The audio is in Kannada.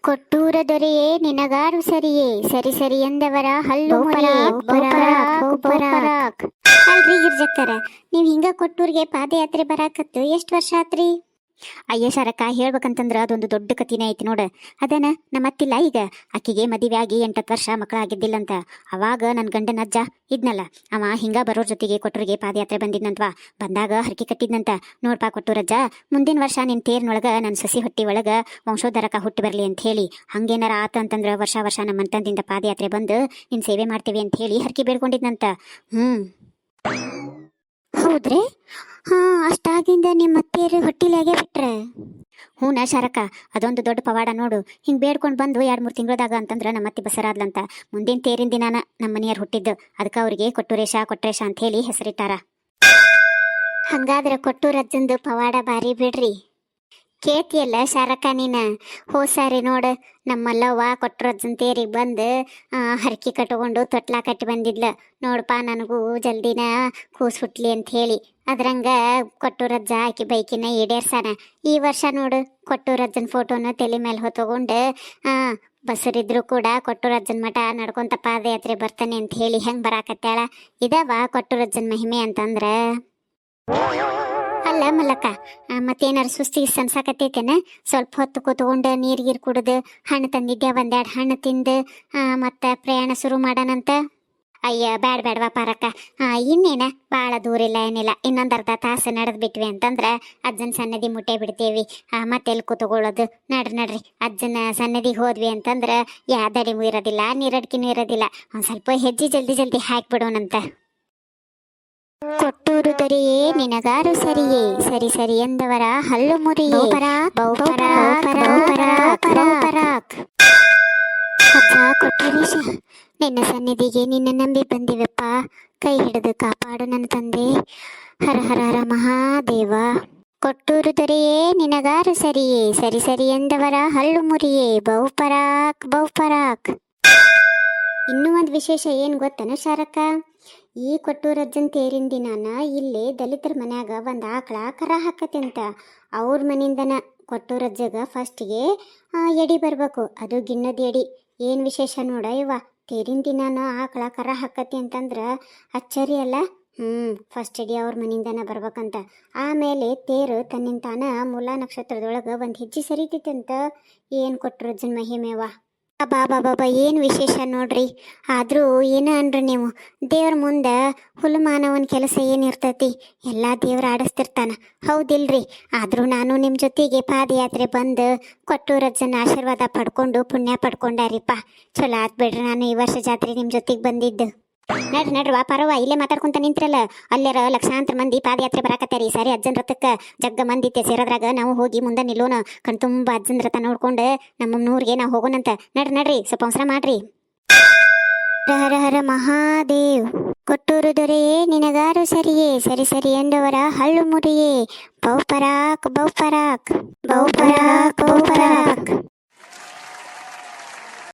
ಕೊಟ್ಟೂರ ದೊರೆಯೇ ನಿನಗಾರು ಸರಿಯೇ, ಸರಿ ಸರಿ ಎಂದವರ ಹಲ್ಲು ಮುರಿಯೇ, ಬಹುಪರಾಕ್. ಅಲ್ರಿ ಗಿರ್ಜಕ್ಕರ, ನೀವ್ ಹಿಂಗ ಕೊಟ್ಟೂರಿಗೆ ಪಾದಯಾತ್ರೆ ಬರಾಕತ್ತು ಎಷ್ಟು ವರ್ಷ ಆತ್ರಿ? ಅಯ್ಯ ಶರಕ, ಹೇಳ್ಬೇಕಂತಂದ್ರ ಅದೊಂದು ದೊಡ್ಡ ಕಥಿನೇ ಐತಿ ನೋಡ. ಅದನ ನಮ್ಮ ಅತ್ತಿಲ್ಲ ಈಗ, ಆಕಿಗೆ ಮದುವೆ ಆಗಿ 8 ವರ್ಷ ಮಕ್ಕಳಾಗಿದ್ದಿಲ್ಲಂತ. ಅವಾಗ ನನ್ನ ಗಂಡನ ಅಜ್ಜ ಇದ್ನಲ್ಲ, ಅವ ಹಿಂಗ ಬರೋರ್ ಜೊತೆಗೆ ಕೊಟ್ಟೂರಿಗೆ ಪಾದಯಾತ್ರೆ ಬಂದಿದ್ನಂತವಾ. ಬಂದಾಗ ಹರಕೆ ಕಟ್ಟಿದ್ನಂತ. ನೋಡ್ಪಾ ಕೊಟ್ಟೂರಜ್ಜ, ಮುಂದಿನ ವರ್ಷ ನಿನ್ ತೇರ್ನೊಳಗ ನನ್ನ ಸಸಿ ಹೊಟ್ಟಿ ಒಳಗ ವಂಶೋದ್ಧಾರಕ ಹುಟ್ಟಿ ಬರ್ಲಿ ಅಂತ ಹೇಳಿ, ಹಂಗೇನಾರ ಆತ ಅಂತಂದ್ರ ವರ್ಷ ವರ್ಷ ನಮ್ಮ ಮಂಟನದಿಂದ ಪಾದಯಾತ್ರೆ ಬಂದು ನಿನ್ ಸೇವೆ ಮಾಡ್ತೀವಿ ಅಂತ ಹೇಳಿ ಹರಕೆ ಬೇಡ್ಕೊಂಡಿದ್ನಂತ. ಹೌದ್ರಿ? ಹಾ, ಅಷ್ಟಾಗಿಂದ ನಿಮ್ಮ ಅತ್ತೆಯರು ಹೊಟ್ಟಿಲಾಗೆ ಬಿಟ್ರೆ? ಹೂನ ಶರಕ, ಅದೊಂದು ದೊಡ್ಡ ಪವಾಡ ನೋಡು. ಹಿಂಗೆ ಬೇಡ್ಕೊಂಡು ಬಂದು 2-3 ತಿಂಗಳದಾಗ ಅಂತಂದ್ರೆ ನಮ್ಮ ಅತ್ತಿ ಬಸರಾದ್ಲಂತ. ಮುಂದಿನ ತೇರಿನ ದಿನಾನ ನಮ್ಮ ಮನೆಯವ್ರು ಹುಟ್ಟಿದ್ದು. ಅದಕ್ಕೆ ಅವ್ರಿಗೆ ಕೊಟ್ಟೂರೇಶ ಅಂತ ಹೇಳಿ ಹೆಸರಿಟ್ಟಾರ. ಹಂಗಾದ್ರೆ ಕೊಟ್ಟೂರಜ್ಜಂದು ಪವಾಡ ಬಾರಿ ಬಿಡ್ರಿ. ಕೇತಿಯಲ್ಲ ಶಾರಕ ನೀನ? ಹೋಸಾರಿ ನೋಡು, ನಮ್ಮಲ್ಲವ್ವ ಕೊಟ್ಟರಜ್ಜನ ತೇರಿಗೆ ಬಂದು ಹರಕೆ ಕಟ್ಕೊಂಡು ತೊಟ್ಲಾ ಕಟ್ಟಿ ಬಂದಿದ್ಲ. ನೋಡಪ್ಪ, ನನಗೂ ಜಲ್ದಿನ ಕೂಸು ಹುಟ್ಲಿ ಅಂತ ಹೇಳಿ. ಅದ್ರಂಗ ಕೊಟ್ಟೂರಜ್ಜ ಆಕಿ ಬೈಕಿನ ಈಡೇರ್ಸಾನ. ಈ ವರ್ಷ ನೋಡು, ಕೊಟ್ಟೂರಜ್ಜನ ಫೋಟೋನ ತಲೆ ಮೇಲೆ ಹೊತ್ತಕೊಂಡು ಬಸರಿದ್ರು ಕೂಡ ಕೊಟ್ಟೂರಜ್ಜನ ಮಠ ನಡ್ಕೊಂತ ಪಾದಯಾತ್ರೆ ಬರ್ತಾನೆ ಅಂತ ಹೇಳಿ ಹೆಂಗೆ ಬರಾಕತ್ತಾಳ. ಇದವ ಕೊಟ್ಟೂರಜ್ಜನ ಮಹಿಮೆ ಅಂತಂದ್ರ. ಅಲ್ಲ ಮಲ್ಲಕ್ಕ, ಮತ್ತೇನಾರು ಸುಸ್ತಿಗೆ ಸನ್ಸಾಕತ್ತೈತೇನ? ಸ್ವಲ್ಪ ಹೊತ್ತು ಕೂತ್ಕೊಂಡು ನೀರು ಕುಡಿದು ಹಣ್ಣು ತಂದಿದ್ದೆ, 1-2 ಹಣ್ಣು ತಿಂದು ಮತ್ತೆ ಪ್ರಯಾಣ ಶುರು ಮಾಡೋಣಂತ. ಅಯ್ಯ ಬ್ಯಾಡ್ವಾ ಪಾರಕ್ಕ, ಇನ್ನೇನ ಭಾಳ ದೂರ ಇಲ್ಲ, ಏನಿಲ್ಲ. ಇನ್ನೊಂದು ಅರ್ಧ ತಾಸು ನಡೆದು ಬಿಟ್ವಿ ಅಂತಂದ್ರೆ ಅಜ್ಜನ ಸನ್ನದಿ ಮುಟ್ಟೆ ಬಿಡ್ತೇವಿ. ಮತ್ತೆಲ್ಲಿ ಕೂತ್ಕೊಳ್ಳೋದು? ನಡ್ರಿ ಅಜ್ಜನ ಸನ್ನದಿಗೆ ಹೋದ್ವಿ ಅಂತಂದ್ರೆ ಯಾದಡಿಮೂ ಇರೋದಿಲ್ಲ, ನೀರಡ್ಕಿನೂ ಇರೋದಿಲ್ಲ. ಒಂದು ಸ್ವಲ್ಪ ಹೆಜ್ಜೆ ಜಲ್ದಿ ಹಾಕ್ಬಿಡೋಣಂತ. ಕೊಟ್ಟೂರು ದೊರೆಯೇ ನಿನಗಾರು ಸರಿಯೇ, ಸರಿ ಸರಿ ಎಂದವರ ಹಲ್ಲು ಮುರಿಯೇ, ಅಜ್ಜ ಕೊಟ್ಟೂರೇಶ, ನಿನ್ನ ಸನ್ನಿಧಿಗೆ ನಿನ್ನ ನಂಬಿ ಬಂದಿವಪ್ಪ. ಕೈ ಹಿಡಿದು ಕಾಪಾಡು ನನ್ನ ತಂದೆ. ಹರ ಹರ ಹರ ಮಹಾದೇವ. ಕೊಟ್ಟೂರು ದೊರೆಯೇ ನಿನಗಾರು ಸರಿಯೇ, ಸರಿ ಸರಿ ಎಂದವರ ಹಲ್ಲು ಮುರಿಯೇ, ಬಹುಪರಾಕ್. ಇನ್ನೂ ಒಂದು ವಿಶೇಷ ಏನು ಗೊತ್ತನ ಶಾರಕ? ಈ ಕೊಟ್ಟೂರಜ್ಜನ ತೇರಿನ ದಿನಾನ ಇಲ್ಲೇ ದಲಿತರ ಮನ್ಯಾಗ ಒಂದು ಆಕಳ ಕರ ಹಾಕತ್ತಂತ. ಅವ್ರ ಮನೆಯಿಂದನ ಕೊಟ್ಟೂರಜ್ಜಗ ಫಸ್ಟಿಗೆ ಎಡಿ ಬರ್ಬೇಕು, ಅದು ಗಿಣ್ಣದ ಎಡಿ. ಏನು ವಿಶೇಷ ನೋಡ ಇವ, ತೇರಿನ ದಿನಾನ ಆಕಳ ಕರ ಹಾಕತಿ ಅಂತಂದ್ರೆ ಅಚ್ಚರಿ ಅಲ್ಲ. ಫಸ್ಟ್ ಎಡಿ ಅವ್ರ ಮನೆಯಿಂದನ ಬರ್ಬೇಕಂತ. ಆಮೇಲೆ ತೇರು ತನ್ನಿಂತಾನ ಮೂಲ ನಕ್ಷತ್ರದೊಳಗೆ ಒಂದು ಹೆಜ್ಜೆ ಸರಿತೈತಂತ. ಏನು ಕೊಟ್ಟೂರಜ್ಜನ ಮಹಿಮೆವ. ಬಾಬಾ ಏನು ವಿಶೇಷ ನೋಡ್ರಿ. ಆದರೂ ಏನ ಅನ್ರಿ ನೀವು, ದೇವ್ರ ಮುಂದೆ ಹುಲು ಮಾನವನ ಕೆಲಸ ಏನಿರ್ತೈತಿ, ಎಲ್ಲ ದೇವ್ರ ಆಡಿಸ್ತಿರ್ತಾನ, ಹೌದಿಲ್ರಿ? ಆದರೂ ನಾನು ನಿಮ್ಮ ಜೊತೆಗೆ ಪಾದಯಾತ್ರೆ ಬಂದು ಕೊಟ್ಟೂರಜ್ಜನ ಆಶೀರ್ವಾದ ಪಡ್ಕೊಂಡು ಪುಣ್ಯ ಪಡ್ಕೊಂಡಾರಿಪ್ಪ. ಚಲೋ ಆತ್ ಬಿಡ್ರಿ, ನಾನು ಈ ವರ್ಷ ಜಾತ್ರೆ ನಿಮ್ಮ ಜೊತೆಗೆ ಬಂದಿದ್ದು. ನಡ್ರವಾ ಪರವ, ಇಲ್ಲೇ ಮಾತಾಡ್ಕೊಂತ ನಿಂತ್ರಲ್ಲ. ಅಲ್ಲೆರ ಲಕ್ಷಾಂತರ ಮಂದಿ ಪಾದಯಾತ್ರೆ ಬರಾಕತ್ಯಾರಿ. ಸರಿ, ಅಜ್ಜನ ರಥಕ್ಕೆ ಜಗ್ಗ ಮಂದಿ ಸೇರೋದ್ರಾಗ ನಾವು ಹೋಗಿ ಮುಂದೆ ನಿಲ್ಲೋಣ. ಕಣ್ತುಂಬ ಅಜ್ಜನ ರಥ ನೋಡ್ಕೊಂಡು ನಮ್ಮ ನೂರಿಗೆ ನಾವು ಹೋಗೋಣಂತ. ನಡ್ರಿ ಸ್ವಲ್ಪ ಅವಸರ ಮಾಡ್ರಿ. ಹರ ಹರ ಮಹಾದೇವ್. ಕೊಟ್ಟೂರು ದೊರೆಯೇ ನಿನಗಾರು ಸರಿಯೇ, ಸರಿ ಸರಿ ಎಂದವರ ಹಲ್ಲು ಮುರಿಯೇ, ಬಹುಪರಾಕ್.